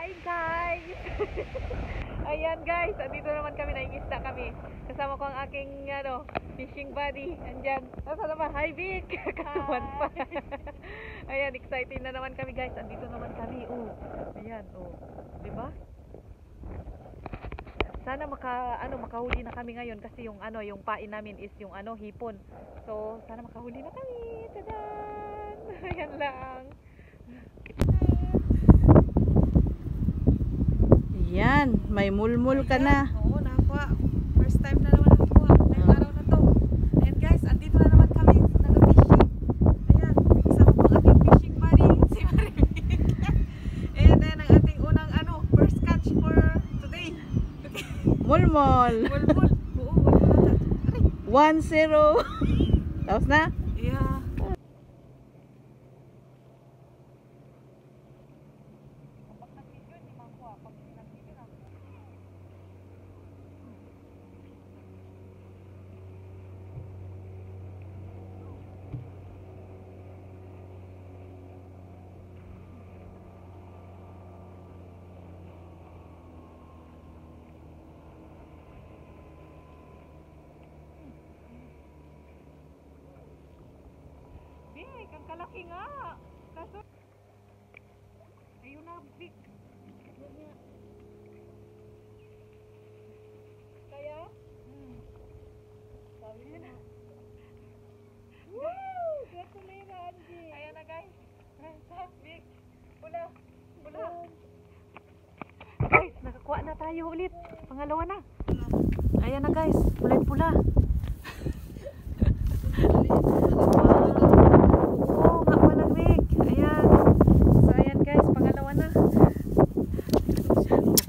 Hi guys! Ayan guys, andito naman kami, naingisda kami. Kasama ko ang aking fishing buddy. Andyan. Nasa naman, hi Vic! Katuwan pa. Ayan, excited na naman kami guys. Andito naman kami. Oh, ayan, oh. Diba? Sana makahuli na kami ngayon kasi yung yung pain namin is yung hipon. So, sana makahuli na kami. Tadan! Ayan lang. Yan, may mulmul ka na. Oo, nakakuha. First time na naman nakakuha. Ngayong araw na to. Ayan guys, andito na naman kami. Nag-fishing. Ayan, isama po ang aking fishing buddy, si Maribik. Ayan, ayan ang ating unang first catch for today. Okay. Mulmul. Mulmul. Oo, mulmul na. 1-0. Tapos na? Yeah. Big, ang kalaki nga. Kaso, ayun na, big. Kaya? Sabi niya na. Woo! Gasolina, Angie. Ayan na guys. Big. Pula. Pula. Guys, nakakuha na tayo ulit. Pangalawa na. Ayan na guys. Pula-pula.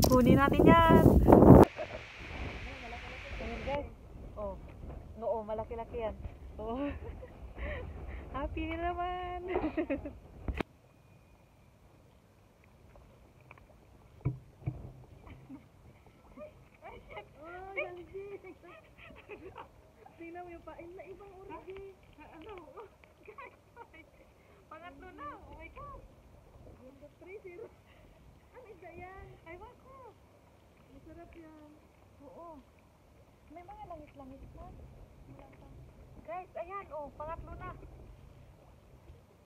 Kunin natin yan. Ayan guys. Oh. Oo, malaki-laki yan. Oh. Happy naman. Oh, Yanji. Tingnan mo yung pain na ibang uri. Guys, pangatlo na. Oh my God. 3-0. Ano isda yan? Ay, wako. Masarap yan. Oo. May mga langis-langis na. Guys, ayan. Oh, pangatlo na.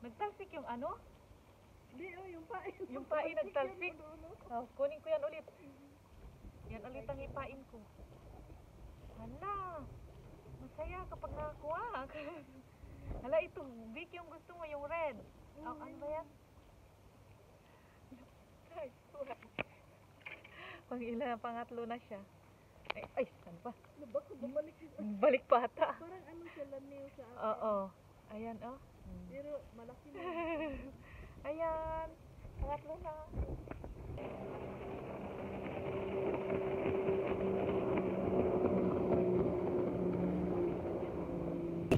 Nagtalsik yung Hindi, yung pain. Yung pain nagtalsik. Oh, kunin ko yan ulit. Yan ulit ang ipain ko. Hala. Masaya kapag nakakuha. Hala, ito. Vic, yung gusto mo, yung red. Oh, ano ba yan? Pangatlo na siya. Ay, saan pa? Baka bumalik. Balik pa ata. Parang siya laniw sa akin. Oo. Ayan, oh. Pero malaki na. Ayan. Pangatlo na.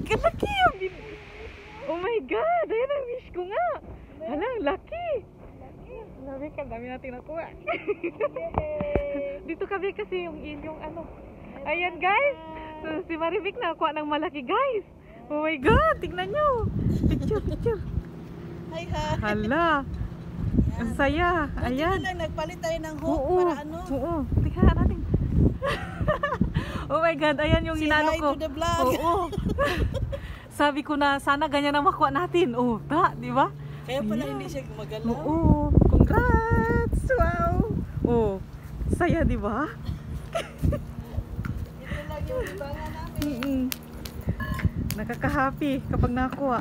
Kalaki yung oh my God! Ayan ang wish ko nga. Hala, laki. Sabi ka, dami natin nakuha. Dito kami kasi yung ayan guys. So, si Maribik nakuha ng malaki guys. Oh my God, tignan nyo. Picture. Hi, hi. Hala. Ang saya. Ayan. Nagpalit tayo ng hook para Oo. Tignan natin. Oh my God, ayan yung inano ko. To the vlog. Oo. Sabi ko na sana ganyan na makuha natin. Oh, di ba? Kaya pala hindi siya gumagalaw. Oo. Congrats! Wow! Oh, saya, di ba? Ito lang yung libangan namin. Nakaka-happy kapag nakuha.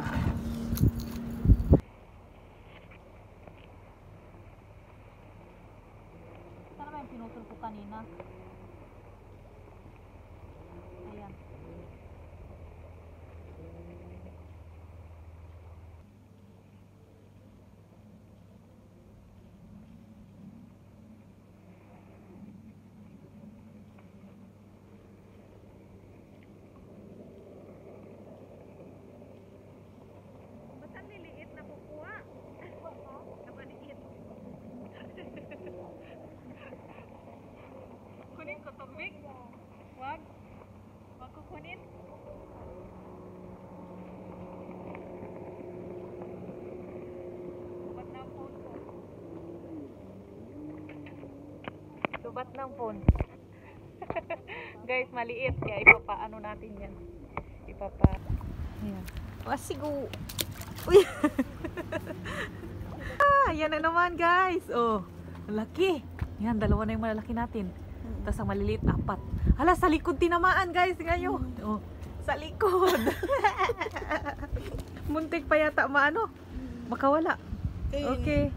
Saan naman yung pinutol ko kanina? Ayan. Lubat ng phone. Guys, maliit. Kaya ipapaano natin yan. Ayan. Wasigo. Uy. Yan na naman guys. Oh, malaki. Yan, dalawa na yung malalaki natin. Tapos ang maliliit, 4. Hala, sa likod tinamaan guys ngayon. Oh, sa likod. Muntik pa yata maano. Makawala. Okay.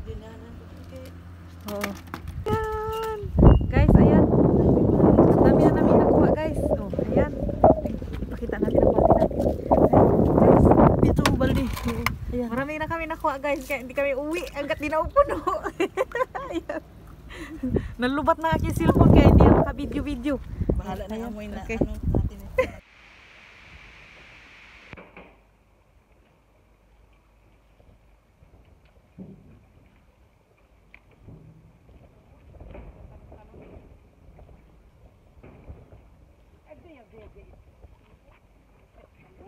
Oh. Yan. Guys, ayan. Dami na namin nakuha guys. Oh, ayan. Ipakita natin ang balde natin. Guys, Dito ang balde. ayan. Marami na kami nakuha guys. Kaya hindi kami uwi. Hanggat di na puno. Ayan. Nalubat na aking cellphone kaya hindi ako ka-video-video. Bahala na Ayan, amoy na okay. ano natin.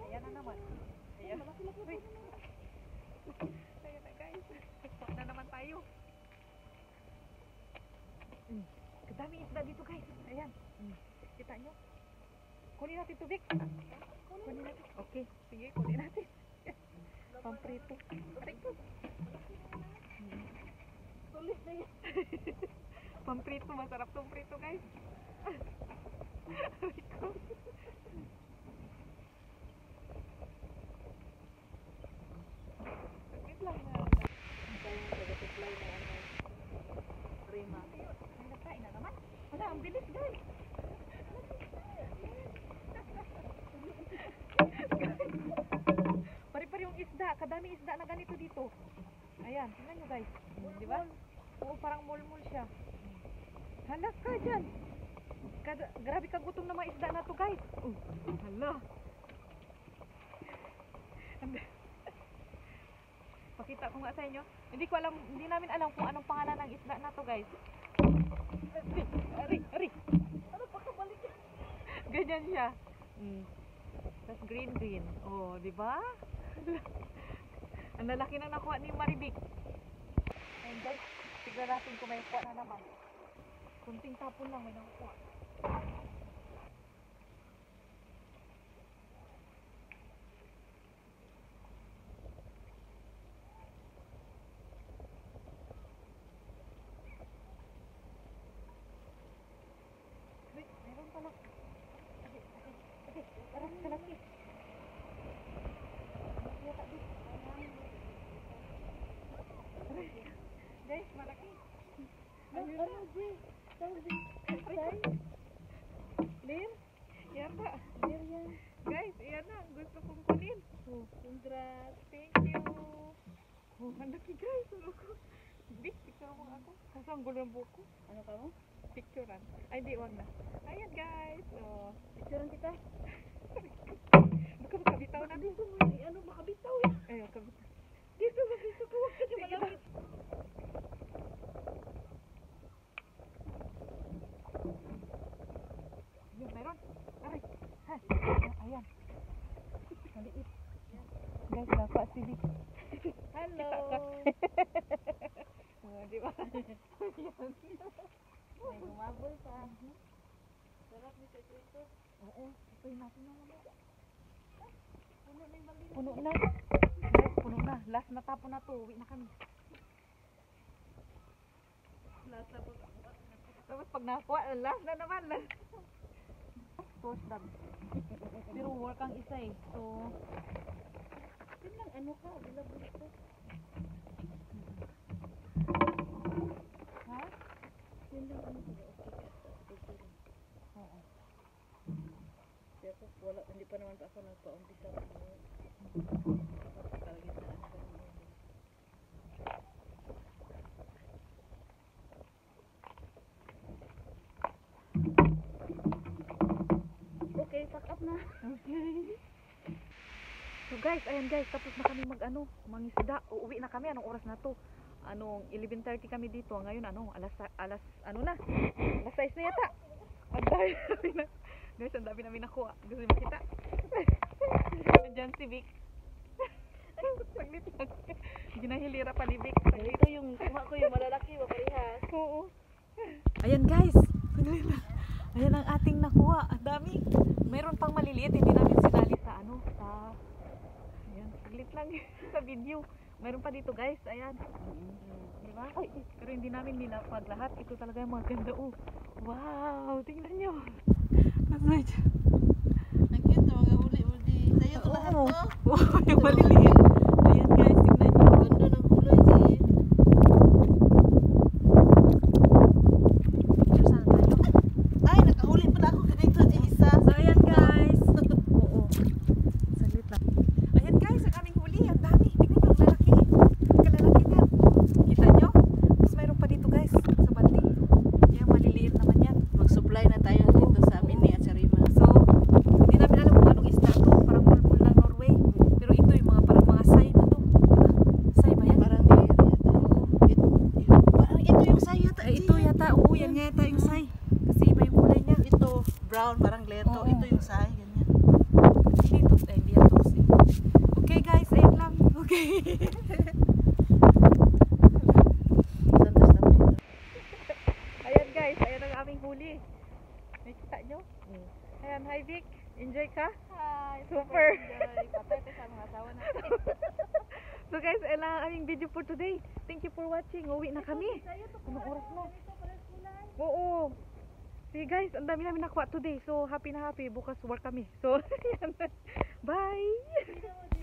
Ayan na naman. Ayan. Uy. Ayan na guys. Spot na naman tayo. Kadaming isda dito guys. Ayan. Kita nyo? Kunin natin tubig. Kunin natin. Okay. Sige, kunin natin. Pamprito. Prito. Tulis na yan. Pamprito. Masarap tong prito guys. Wait lang na. Rima. Ay, nakain na naman. Wala, ang bilis guys. Pari-pari yung isda. Kadami isda na ganito dito. Ayan, tingnan nyo guys. Di ba? Oo, parang mulmul siya. Hala ka dyan. Grabe ka gutom na mga isda na to guys. Hala. Pakita ko nga sa inyo. Hindi namin alam kung anong pangalan ng isda na to guys. Ari. Ano pa kabalik? Ganyan siya. Tapos green. Oh, di ba? Ang lalaki na nakuha ni Maribik. And guys, tignan natin kung may kuha na naman. Kunting tapon lang may nakuha. Meron pala. Okay, parang kalaki. Guys, malaki. Ano, G? Lir? Yan ba? Dear yan. Guys, yan na. Gusto kong kunin. Congrats. Thank you. Oh, ang laki guys. Ano ko? Big, picture mo ako. Kaso ang gulo ng buko. Ano ka mo? Picturean. Ay, di, wag na. Ayan guys. Oh. Picturean kita. Baka makabitaw na. Dito mo, ano, makabitaw eh. Ay, makabitaw. Dito, dito ko. Kasi Sige malapit. Yun, mayroon. Aray. Ha. Ayan. Maliit. Guys, nakuha si Vic. Hello. Kita ka. Oh, di ba? May humabol pa. Sarap ni sa ito. Oo. Ito'y natin yung ano. Puno na yung balde. Puno na. Guys, puno na. Last na tapo na to. Uwi na kami. Nasa po. Tapos pag nakuha, last na naman. Last. Toast dog. Pero work ang isa eh. So, Yun lang, ano ka? Bilabot ka. ha? Yun lang, ano ka? Okay ka. Picturean. Oo. Kaya po, wala, hindi pa naman ako nagpa-umpisa. Kalagitnaan ka naman. Okay, pack up na. Okay. So guys, ayan guys, tapos na kami mangisda. Uuwi na kami, anong oras na to? 11:30 kami dito. Ngayon alas ano na? Alas 6 na yata. Ang dami namin na. Guys, ang dami namin nakuha. Gusto niyo makita? Diyan si Vic. Saglit lang. Ginahilira pa ni Vic. Ito yung, kuha ko yung malalaki, maparihas. Oo. Ayan guys, Saglit lang. Ayan ang ating nakuha. Ang dami. Mayroon pang maliliit. Hindi namin sinali sa ano. Ayan. Saglit lang sa video. Mayroon pa dito guys. Ayan. Diba? Pero hindi namin nilapag lahat. Ito talaga yung mga ganda. Oh. Wow. Tingnan nyo. Nasaan dyan? Ang cute na mga uli-uli. Sa'yo to lahat Oo. to. Wow. Yung maliliit. Ayan guys. Tingnan nyo. Ganda ng kulay, G. Picture sana tayo. Ay, nakahuli pala ako ganito, G. Isa. So ayan guys. Oo. Saglit lang. Ayan guys, ang aming huli. Ang dami. Tingnan nyo, ang lalaki. Ang kalalaki niya. Kita nyo? Mas mayroon pa dito guys. Sa bandi. Yan, maliliit naman yan. Mag-supply na tayo dito sa Mini at Sarima. So, hindi namin alam kung anong isda to. Parang mulmul ng Norway. Pero ito yung mga parang mga say na to. Diba? Say ba yan? Parang parang ito yung say yata. Ay, ito yata. Oo, yan nga yata yung say. Kasi iba yung kulay niya. Ito, brown, parang leto. Oo. Ito yung say, ganyan. Dito. Eh, hindi yan to. Okay guys, ayan lang. Okay. Saan na stop dito? Ayan guys, ayan ang aming huli. May kita nyo? Ayan, hi Vic. Enjoy ka? Hi, Super. Patay pa sa mga asawa natin. So guys, ayan lang ang aming video for today. Thank you for watching. Uwi na kami. Anong oras na? Oo. See guys, ang dami namin nakuha today. So happy na happy. Bukas work kami. So, ayan. Bye!